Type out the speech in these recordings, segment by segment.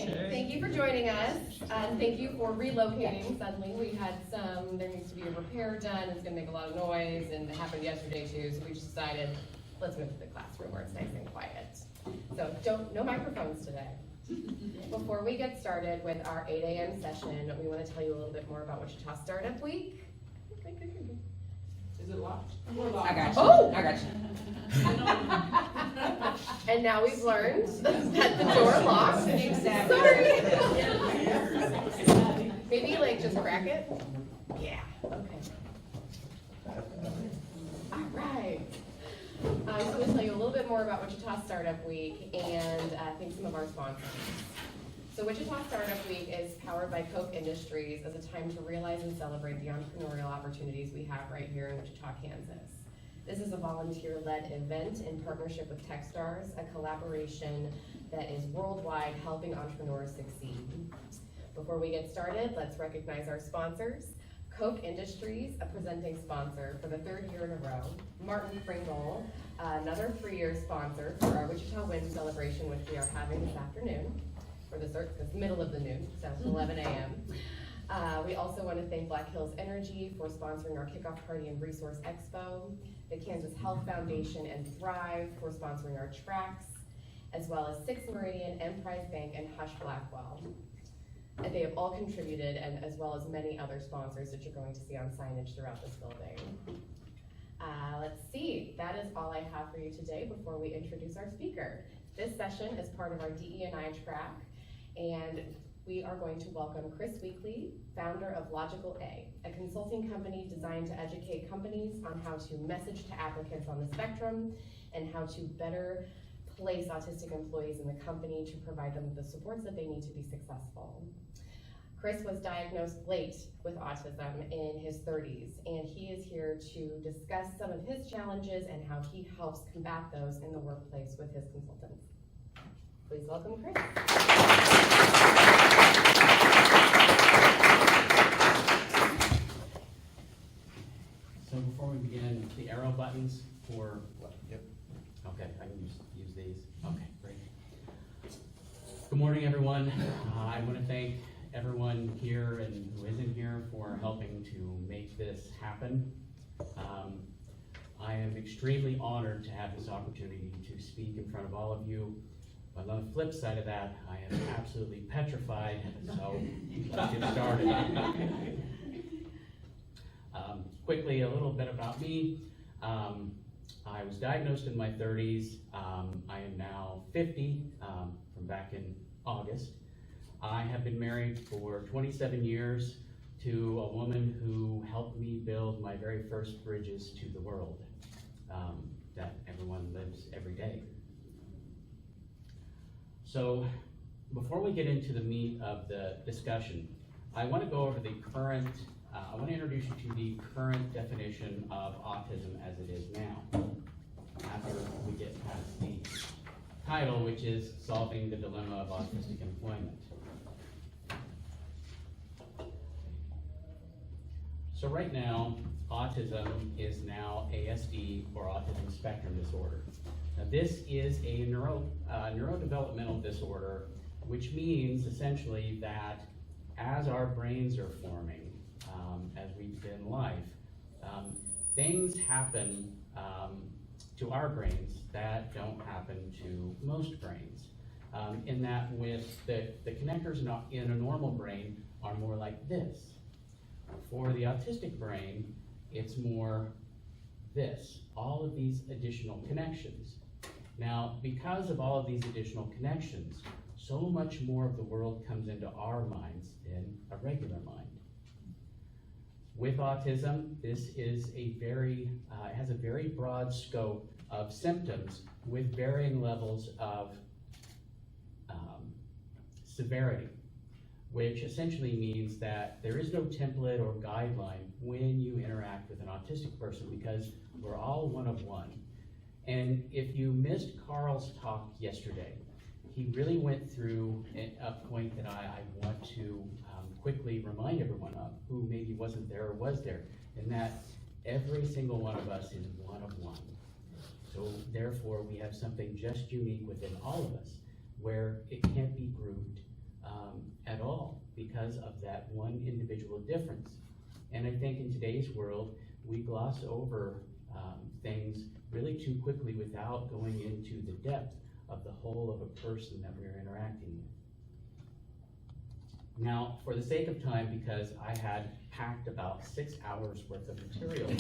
Thank you for joining us, and thank you for relocating suddenly. We had there needs to be a repair done, it's gonna make a lot of noise, and it happened yesterday too, so we just decided, let's move to the classroom where it's nice and quiet. So no microphones today. Before we get started with our 8 a.m. session, we want to tell you a little bit more about Wichita Startup Week. Is it locked? I got you. Oh! I got you. And now we've learned that the door locks. Sorry. Maybe like just crack it? Yeah, okay. All right. So we'll tell you a little bit more about Wichita Startup Week and thank some of our sponsors. So Wichita Startup Week is powered by Koch Industries as a time to realize and celebrate the entrepreneurial opportunities we have right here in Wichita, Kansas. This is a volunteer-led event in partnership with Techstars, a collaboration that is worldwide helping entrepreneurs succeed. Before we get started, let's recognize our sponsors. Koch Industries, a presenting sponsor for the 3rd year in a row. Martin Pringle, another 3-year sponsor for our Wichita Win celebration, which we are having this afternoon, or this middle of the noon, so 11 a.m. We also want to thank Black Hills Energy for sponsoring our kickoff party and resource expo, the Kansas Health Foundation and Thrive for sponsoring our tracks, as well as 6 Meridian, Emprise Bank, and Hush Blackwell. And they have all contributed, and as well as many other sponsors that you're going to see on signage throughout this building. Let's see, that is all I have for you today before we introduce our speaker. This session is part of our DE&I track, and we are going to welcome Chris Weekly, founder of Logical A consulting company designed to educate companies on how to message to applicants on the spectrum and how to better place autistic employees in the company to provide them with the supports that they need to be successful. Chris was diagnosed late with autism in his 30s, and he is here to discuss some of his challenges and how he helps combat those in the workplace with his consultants. Please welcome Chris. So before we begin, the arrow buttons for, yep. Okay, I can use these. Okay, great. Good morning, everyone. I want to thank everyone here and who isn't here for helping to make this happen. I am extremely honored to have this opportunity to speak in front of all of you. But on the flip side of that, I am absolutely petrified, so let's get started. Quickly, a little bit about me. I was diagnosed in my 30s. I am now 50 from back in August. I have been married for 27 years to a woman who helped me build my very first bridges to the world that everyone lives every day. So before we get into the meat of the discussion, I want to go over the current, I want to introduce you to the current definition of autism as it is now, after we get past the title, which is Solving the Dilemma of Autistic Employment. So right now, autism is now ASD, or autism spectrum disorder. Now this is a neurodevelopmental disorder, which means essentially that as our brains are forming, as we begin life, things happen to our brains that don't happen to most brains. In that with the connectors in a normal brain are more like this. For the autistic brain, it's more this, all of these additional connections. Now, because of all of these additional connections, so much more of the world comes into our minds than a regular mind. With autism, this is a very, it has a very broad scope of symptoms with varying levels of severity, which essentially means that there is no template or guideline when you interact with an autistic person, because we're all one of one. And if you missed Carl's talk yesterday, he really went through a point that I want to quickly remind everyone of, who maybe wasn't there or was there, and that every single one of us is one of one. So therefore, we have something just unique within all of us, where it can't be grouped, at all because of that one individual difference. And I think in today's world, we gloss over things really too quickly without going into the depth of the whole of a person that we're interacting with. Now, for the sake of time, because I had packed about 6 hours worth of material,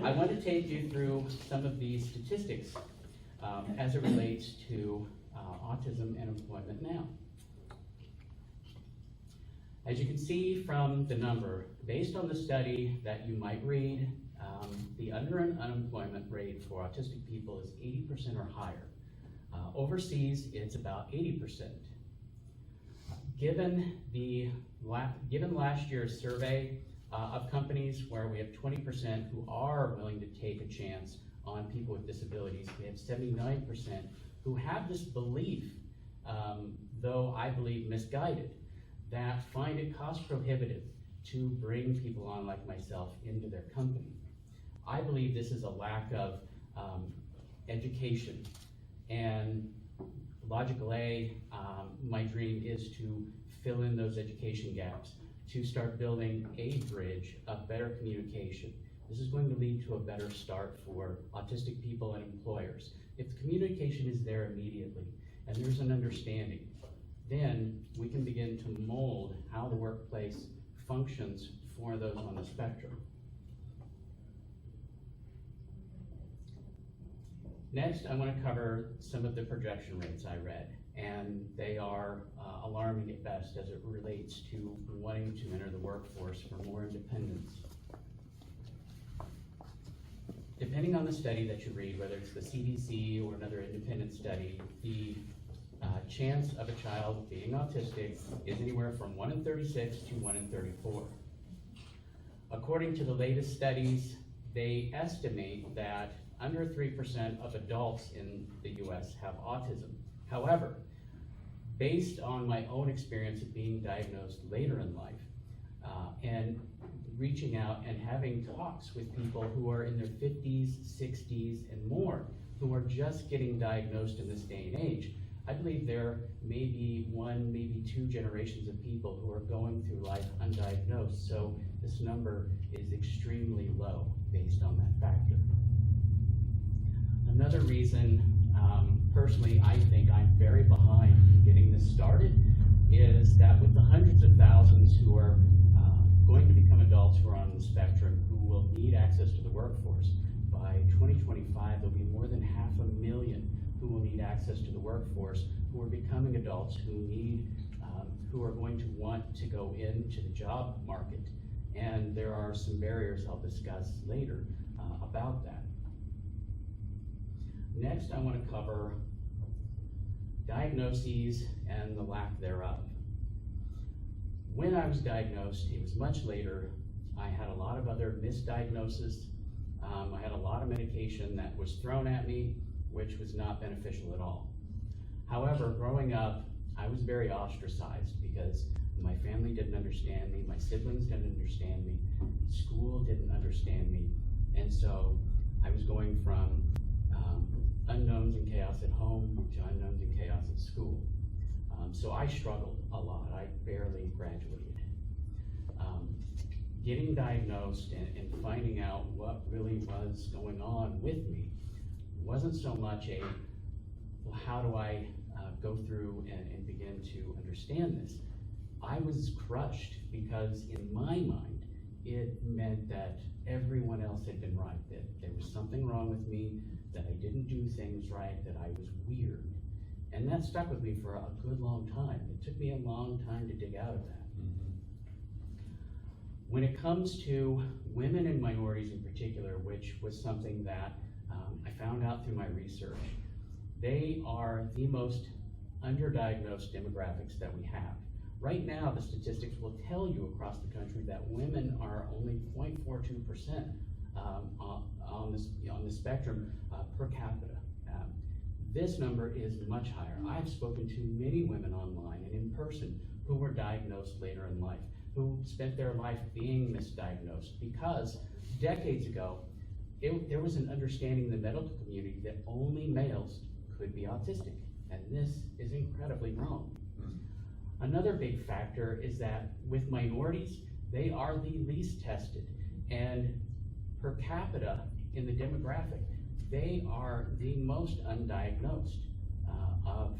I want to take you through some of these statistics as it relates to autism and employment now. As you can see from the number, based on the study that you might read, the unemployment rate for autistic people is 80% or higher. Overseas, it's about 80%. Given last year's survey of companies where we have 20% who are willing to take a chance on people with disabilities, we have 79% who have this belief, though I believe misguided, that find it cost prohibitive to bring people on like myself into their company. I believe this is a lack of education. And Logical A, my dream is to fill in those education gaps, to start building a bridge of better communication. This is going to lead to a better start for autistic people and employers. If the communication is there immediately and there's an understanding, then we can begin to mold how the workplace functions for those on the spectrum. Next, I want to cover some of the projection rates I read, and they are alarming at best as it relates to wanting to enter the workforce for more independence. Depending on the study that you read, whether it's the CDC or another independent study, the chance of a child being autistic is anywhere from 1 in 36 to 1 in 34. According to the latest studies, they estimate that under 3% of adults in the US have autism. However, based on my own experience of being diagnosed later in life, and reaching out and having talks with people who are in their 50s, 60s, and more, who are just getting diagnosed in this day and age, I believe there may be 1, maybe 2 generations of people who are going through life undiagnosed, so this number is extremely low based on that factor. Another reason, personally, I think I'm very behind in getting this started is that with the hundreds of thousands who are going to become adults who are on the spectrum who will need access to the workforce, by 2025 there'll be more than 500,000 who will need access to the workforce, who are becoming adults who are going to want to go into the job market. And there are some barriers I'll discuss later about that. Next, I want to cover diagnoses and the lack thereof. When I was diagnosed, it was much later. I had a lot of other misdiagnoses. I had a lot of medication that was thrown at me, which was not beneficial at all. However, growing up, I was very ostracized because my family didn't understand me, my siblings didn't understand me, school didn't understand me, and so I was going from unknowns and chaos at home to unknowns and chaos at school. So I struggled a lot. I barely graduated. Getting diagnosed and finding out what really was going on with me wasn't so much a, well, how do I go through and begin to understand this? I was crushed because in my mind, it meant that everyone else had been right, that there was something wrong with me, that I didn't do things right, that I was weird. And that stuck with me for a good long time. It took me a long time to dig out of that. When it comes to women and minorities in particular, which was something that I found out through my research, they are the most underdiagnosed demographics that we have. Right now, the statistics will tell you across the country that women are only 0.42% on the spectrum per capita. This number is much higher. I've spoken to many women online and in person who were diagnosed later in life, who spent their life being misdiagnosed because decades ago, there was an understanding in the medical community that only males could be autistic. And this is incredibly wrong. Another big factor is that with minorities, they are the least tested, and per capita in the demographic, they are the most undiagnosed of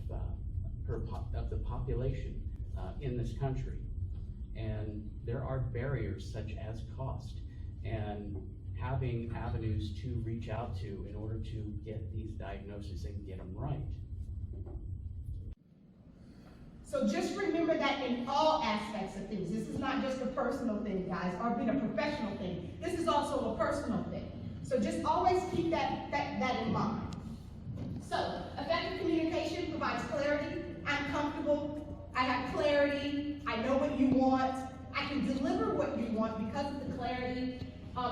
the population in this country. And there are barriers such as cost and having avenues to reach out to in order to get these diagnoses and get them right. So just remember that in all aspects of things. This is not just a personal thing, guys, or being a professional thing. This is also a personal thing. So just always keep that in mind. So effective communication provides clarity. I'm comfortable. I have clarity. I know what you want. I can deliver what you want because of the clarity.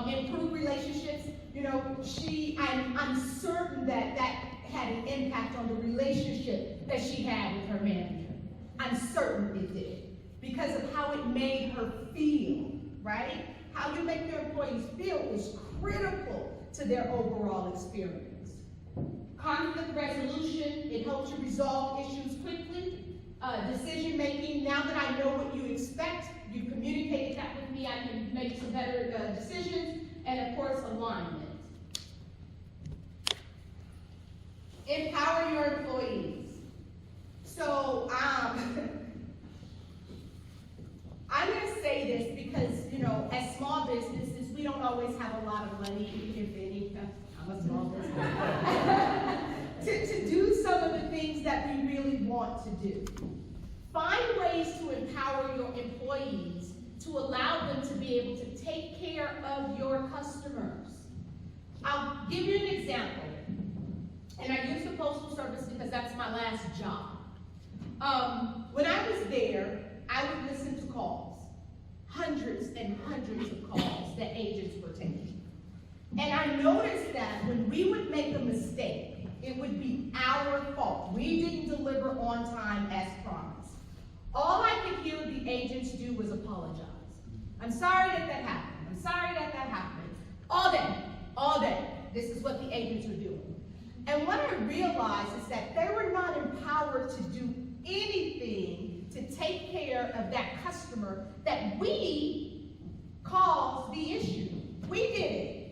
Improve relationships. You know, I'm certain that had an impact on the relationship that she had with her manager. I'm certain it did, because of how it made her feel, right? How you make your employees feel is critical to their overall experience. Conflict resolution, it helps you resolve issues quickly. Decision making, now that I know what you expect, you communicated that with me, I can make some better decisions. And of course, alignment. Empower your employees. So, I'm going to say this because, you know, as small businesses, we don't always have a lot of money, if any. I'm a small business. to do some of the things that we really want to do. Find ways to empower your employees to allow them to be able to take care of your customers. I'll give you an example. And I use the Postal Service because that's my last job. When I was there, I would listen to calls. Hundreds and hundreds of calls that agents were taking. And I noticed that when we would make a mistake, it would be our fault. We didn't deliver on time as promised. All I could hear the agents do was apologize. I'm sorry that happened. I'm sorry that happened. All day. This is what the agents were doing. And what I realized is that they were not empowered to do anything to take care of that customer that we caused the issue. We did it,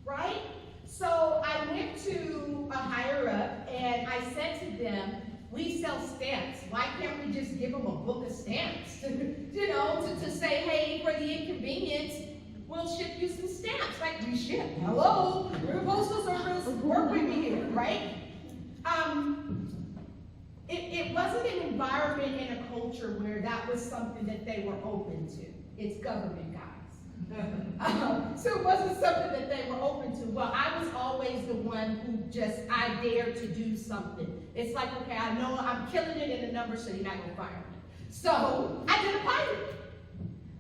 right? So I went to a higher up and I said to them, we sell stamps. Why can't we just give them a book of stamps? You know, to say, hey, for the inconvenience, we'll ship you some stamps. Like, we ship. Hello, we're a postal service. Work with me here, right? It wasn't an environment and a culture where that was something that they were open to. It's government, guys. So it wasn't something that they were open to. Well, I was always the one who I dared to do something. It's like, okay, I know I'm killing it in the numbers, so you're not going to fire me. So I did a pilot.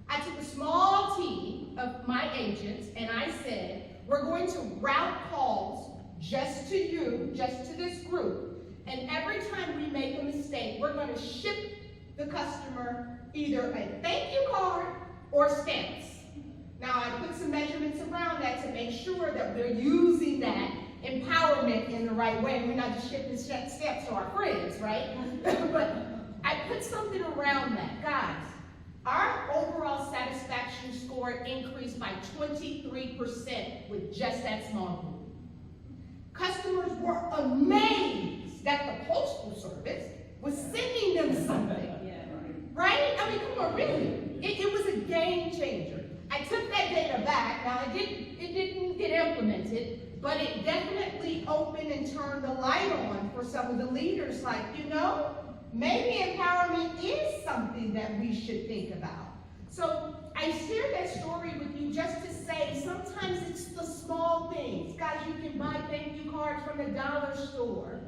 I took a small team of my agents and I said, we're going to route calls just to you, just to this group. And every time we make a mistake, we're going to ship the customer either a thank you card or stamps. Now, I put some measurements around that to make sure that we're using that empowerment in the right way. We're not just shipping stamps to our friends, right? But I put something around that. Guys, our overall satisfaction score increased by 23% with just that small group. Customers were amazed that the Postal Service was sending them something. Right? I mean, come on, really. It was a game changer. I took that data back. Now, it didn't get implemented, but it definitely opened and turned the light on for some of the leaders. Like, you know, maybe empowerment is something that we should think about. So I shared that story with you just to say sometimes it's the small things. Guys, you can buy thank you cards from the dollar store,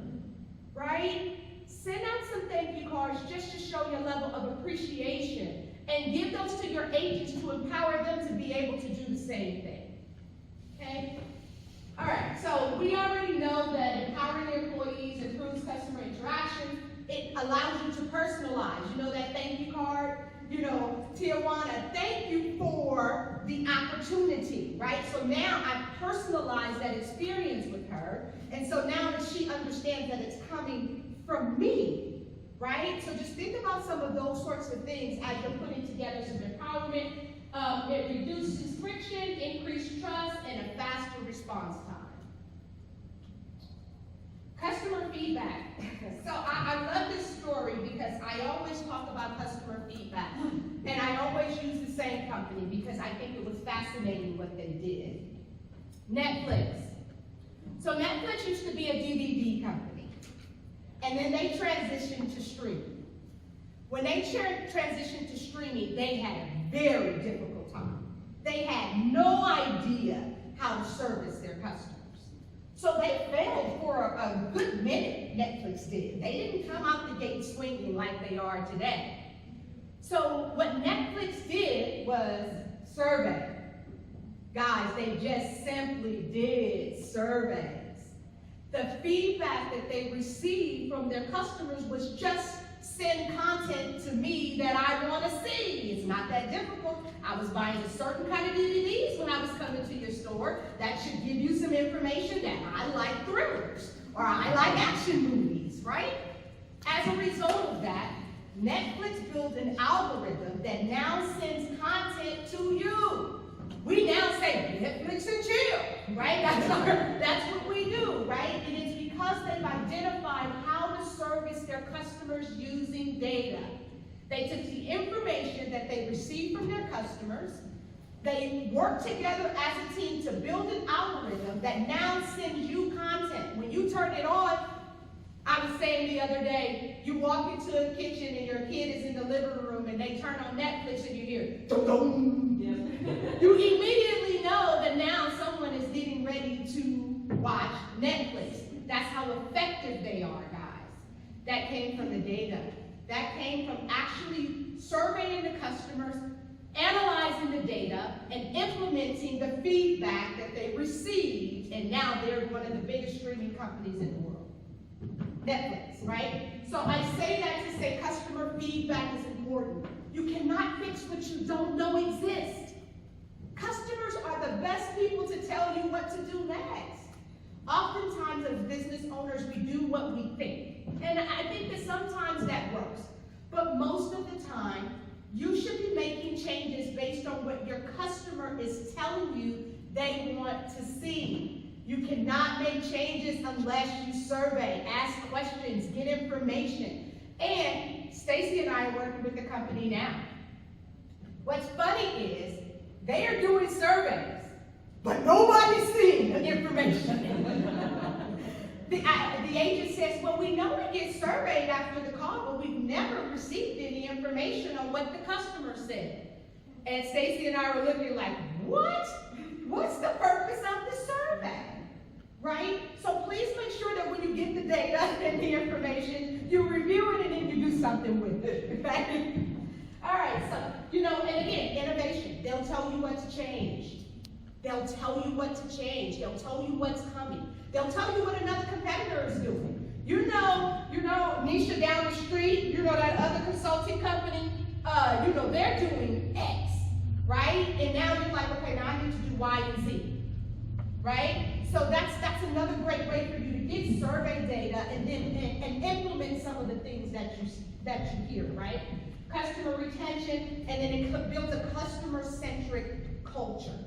right? Send out some thank you cards just to show your level of appreciation and give those to your agents to empower them to be able to do the same thing. Okay? All right, so we already know that empowering employees improves customer interaction. It allows you to personalize. You know that thank you card? You know, Tijuana, thank you for the opportunity opportunity, right? So now I personalize that experience with her, and so now that she understands that it's coming from me, right? So just think about some of those sorts of things as you're putting together some empowerment. It reduces friction, increased trust, and a faster response time. Customer feedback. So I love this story because I always talk about customer feedback. And I always use the same company because I think it was fascinating what they did. Netflix. So Netflix used to be a DVD company. And then they transitioned to streaming. When they transitioned to streaming, they had a very difficult time. They had no idea how to service their customers. So they failed for a good minute, Netflix did. They didn't come out the gate swinging like they are today. So what Netflix did was survey. Guys, they just simply did surveys. The feedback that they received from their customers was just send content to me that I want to see. It's not that difficult. I was buying a certain kind of DVDs when I was coming to your store. That should give you some information that I like thrillers or I like action movies, right? As a result of that, Netflix built an algorithm that now sends content to you. We now say Netflix and chill, right? That's what we do, right? And it's because they've identified how to service their customers using data. They took the information that they received from their customers, they worked together as a team to build an algorithm that now sends you content. When you turn it on, I was saying the other day, you walk into a kitchen and your kid is in the living room and they turn on Netflix and you hear, dum-dum. Yeah. You immediately know that now someone is getting ready to watch Netflix. That's how effective they are, guys. That came from the data. That came from actually surveying the customers, analyzing the data, and implementing the feedback that they received, and now they're one of the biggest streaming companies in the world. Netflix, right? So I say that to say customer feedback is important. You cannot fix what you don't know exists. Customers are the best people to tell you what to do next. Oftentimes as business owners, we do what we think. And I think that sometimes that works. But most of the time, you should be making changes based on what your customer is telling you they want to see. You cannot make changes unless you survey, ask questions, get information. And Stacy and I are working with the company now. What's funny is they are doing surveys, but nobody's seeing the information. The agent says, well, we know we get surveyed after the call, but we've never received any information on what the customer said. And Stacy and I were looking like, what? What's the purpose of the survey? Right? So please make sure that when you get the data and the information, you review it and then you do something with it, right? All right, so, and again, innovation. They'll tell you what to change. They'll tell you what to change. They'll tell you what's coming. They'll tell you what another competitor is doing. You know, Nisha down the street, that other consulting company, they're doing X, right? And now you're like, okay, now I need to do Y and Z, right? So that's another great way for you to get survey data and then and implement some of the things that you hear, right? Customer retention, and then it builds a customer-centric culture.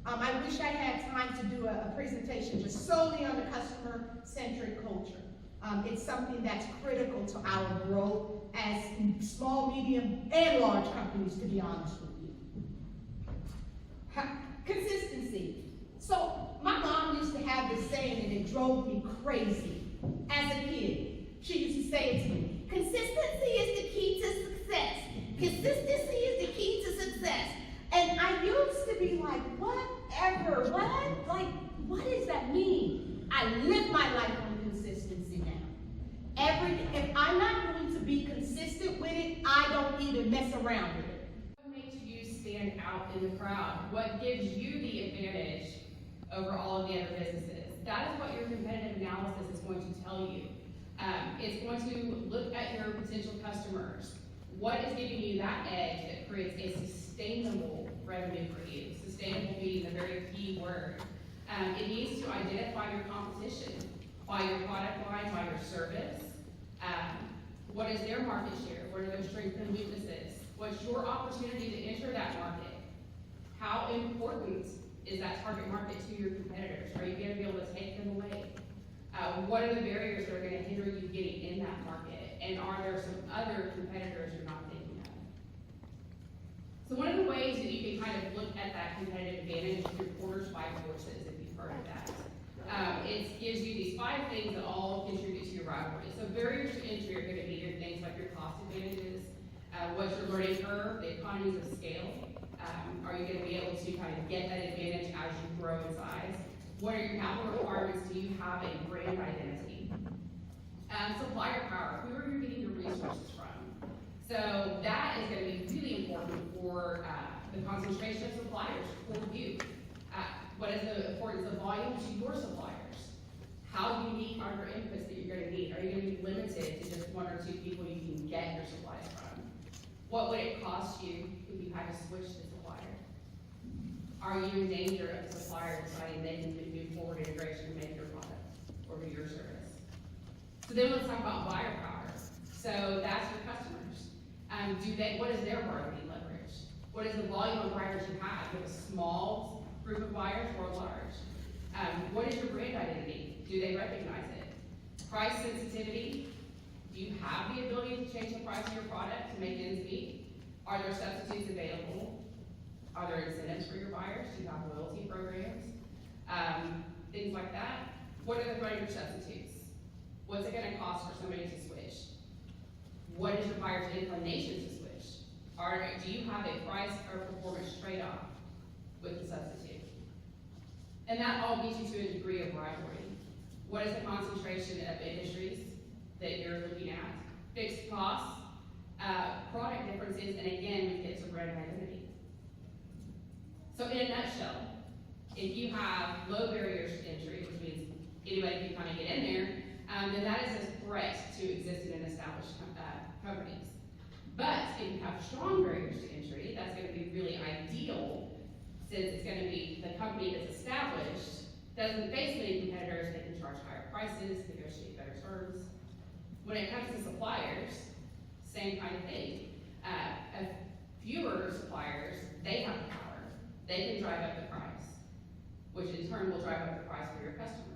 I wish I had time to do a presentation just solely on the customer-centric culture. It's something that's critical to our growth as small, medium, and large companies, to be honest with you. Consistency. So my mom used to have this saying, and it drove me crazy as a kid. She used to say it to me, consistency is the key to success. Consistency is the key to success. And I used to be like, whatever, what? Like, what does that mean? I live my life on consistency now. If I'm not going to be consistent with it, I don't even mess around with it. What makes you stand out in the crowd? What gives you the advantage over all of the other businesses? That is what your competitive analysis is going to tell you. It's going to look at your potential customers. What is giving you that edge that creates a sustainable revenue for you. Sustainable being the very key word. It needs to identify your competition by your product line, by your service. What is their market share? What are their strengths and weaknesses? What's your opportunity to enter that market? How important is that target market to your competitors? Are you going to be able to take them away? What are the barriers that are going to hinder you getting in that market? And are there some other competitors you're not thinking of? So one of the ways that you can kind of look at that competitive advantage is through Porter's 5 forces, if you've heard of that. It gives you these 5 things that all contribute to your rivalry. So barriers to entry are going to be your things like your cost advantages, what's your learning curve, the economies of scale. Are you going to be able to kind of get that advantage as you grow in size? What are your capital requirements? Do you have a brand identity? Supplier power. Who are you getting your resources from? So that is going to be really important for the concentration of suppliers for you. What is the importance of volume to your suppliers? How unique are your inputs that you're going to need? Are you going to be limited to just 1 or 2 people you can get your supplies from? What would it cost you if you had to switch the supplier? Are you in danger of the supplier deciding they can do forward integration to make your product or do your service? So then let's talk about buyer power. So that's your customers. What is their bargaining leverage? What is the volume of buyers you have? You have a small group of buyers or large? What is your brand identity? Do they recognize it? Price sensitivity. Do you have the ability to change the price of your product to make ends meet? Are there substitutes available? Are there incentives for your buyers? Do you have loyalty programs? Things like that. What are the greater substitutes? What's it going to cost for somebody to switch? What is your buyer's inclination to switch? Do you have a price or performance trade-off with the substitute? And that all gets you to a degree of rivalry. What is the concentration of industries that you're looking at? Fixed costs, product differences, and again, we get to brand identity. So in a nutshell, if you have low barriers to entry, which means anybody can kind of get in there, then that is a threat to existing and established companies. But if you have strong barriers to entry, that's going to be really ideal, since it's going to be the company that's established, doesn't face many competitors, they can charge higher prices, negotiate better terms. When it comes to suppliers, same kind of thing. Fewer suppliers, they have the power. They can drive up the price, which in turn will drive up the price for your customers.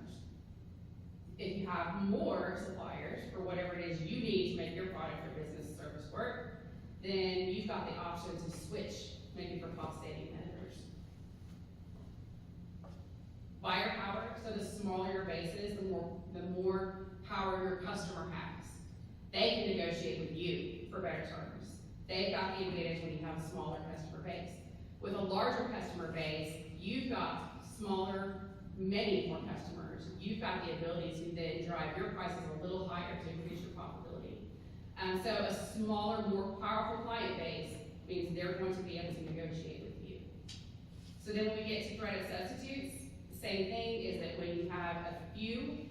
If you have more suppliers for whatever it is you need to make your product or business service work, then you've got the option to switch, maybe for cost-saving vendors. Buyer power, so the smaller your base is, the more power your customer has. They can negotiate with you for better terms. They've got the advantage when you have a smaller customer base. With a larger customer base, you've got many more customers. You've got the ability to then drive your prices a little higher to increase your profitability. So a smaller, more powerful client base means they're going to be able to negotiate with you. So then when we get to threat of substitutes, the same thing is that when you have a few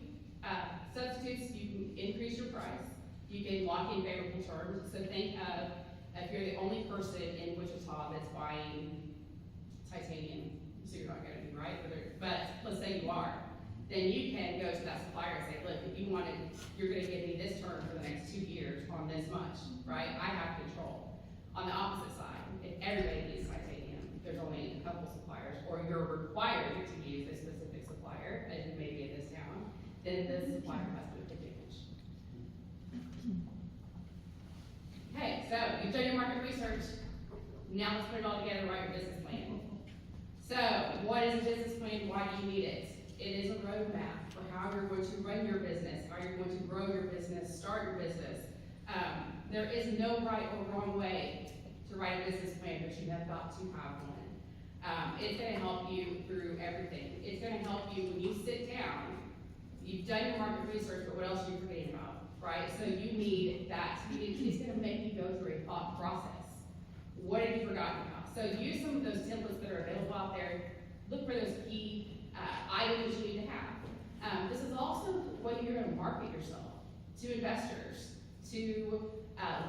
substitutes, you can increase your price. You can lock in favorable terms. So think of if you're the only person in Wichita that's buying titanium, so you're not going to be right, but let's say you are, then you can go to that supplier and say, look, if you wanted, you're going to give me this term for the next 2 years on this much, right? I have control. On the opposite side, if everybody needs titanium, there's only a couple suppliers, or you're required to use a specific supplier, as you may be in this town, then the supplier has to advantage. Okay, so you've done your market research. Now let's put it all together, write your business plan. So, what is a business plan? Why do you need it? It is a roadmap for how you're going to run your business, how you're going to grow your business, start your business. There is no right or wrong way to write a business plan, but you have got to have one. It's going to help you through everything. It's going to help you when you sit down. You've done your market research, but what else are you forgetting about, right? So you need that. It's going to make you go through a thought process. What have you forgotten about? So use some of those templates that are available out there. Look for those key items you need to have. This is also what you're going to market yourself to investors, to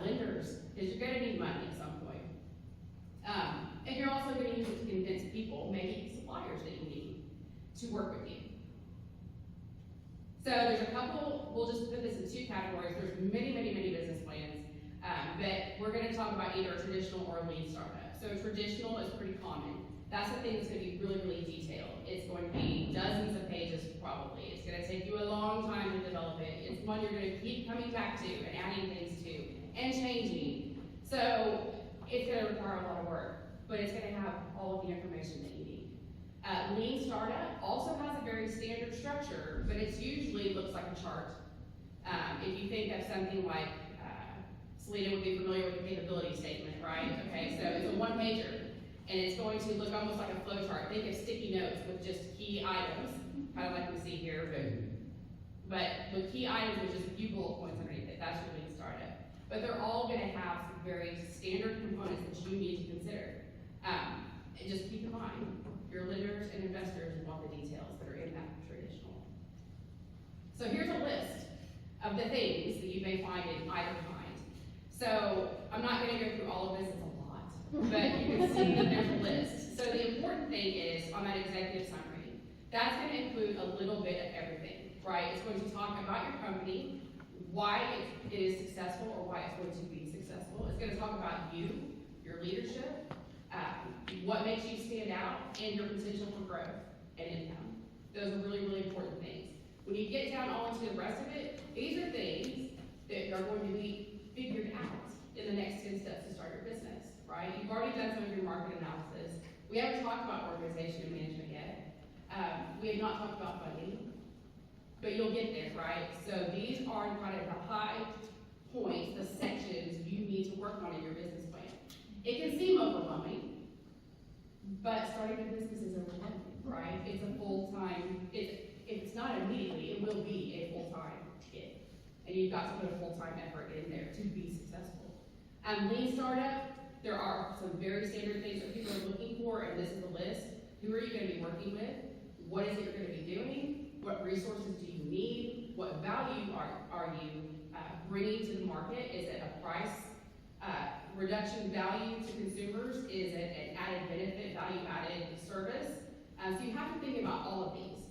lenders, because you're going to need money at some point. And you're also gonna use it to convince people, maybe suppliers that you need, to work with you. So there's a couple, we'll just put this in two categories. There's many, many, many business plans, but we're gonna talk about either a traditional or a lean startup. So traditional is pretty common. That's the thing that's gonna be really, really detailed. It's going to be dozens of pages probably. It's gonna take you a long time to develop it. It's one you're gonna keep coming back to and adding things to and changing. So it's gonna require a lot of work, but it's gonna have all of the information that you need. Lean startup also has a very standard structure, but it usually looks like a chart. If you think of something like, Selena would be familiar with the capability statement, right? Okay, so it's a one-pager, and it's going to look almost like a flow chart. Think of sticky notes with just key items, kind of like we see here, but with key items with just a few bullet points underneath it. That's your lean startup. But they're all going to have some very standard components that you need to consider. And just keep in mind, your lenders and investors want the details that are in that traditional. So here's a list of the things that you may find in either kind. So I'm not going to go through all of this, it's a lot, but you can see that there's a list. So the important thing is, on that executive summary, that's going to include a little bit of everything, right? It's going to talk about your company, why it is successful or why it's going to be successful. It's going to talk about you, your leadership, what makes you stand out, and your potential for growth and income. Those are really, really important things. When you get down all into the rest of it, these are things that are going to be figured out in the next 10 steps to start your business, right? You've already done some of your market analysis. We haven't talked about organization and management yet. We have not talked about funding, but you'll get there, right? So these are kind of the high points, the sections you need to work on in your business plan. It can seem overwhelming, but starting a business is overwhelming, right? It's a full-time, if it's not immediately, it will be a full-time gig. And you've got to put a full-time effort in there to be successful. Lean startup, there are some very standard things that people are looking for, and this is the list. Who are you going to be working with? What is it you're going to be doing? What resources do you need? What value are you bringing to the market? Is it a price reduction value to consumers? Is it an added benefit, value-added service? So you have to think about all of these.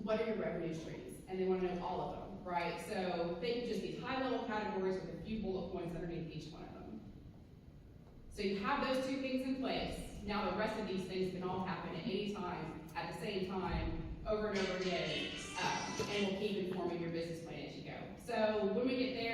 What are your revenue streams? And they want to know all of them, right? So think of just these high-level categories with a few bullet points underneath each one of them. So you have those two things in place. Now the rest of these things can all happen at any time, at the same time, over and over again, and will keep informing your business plan as you go. So when we get there,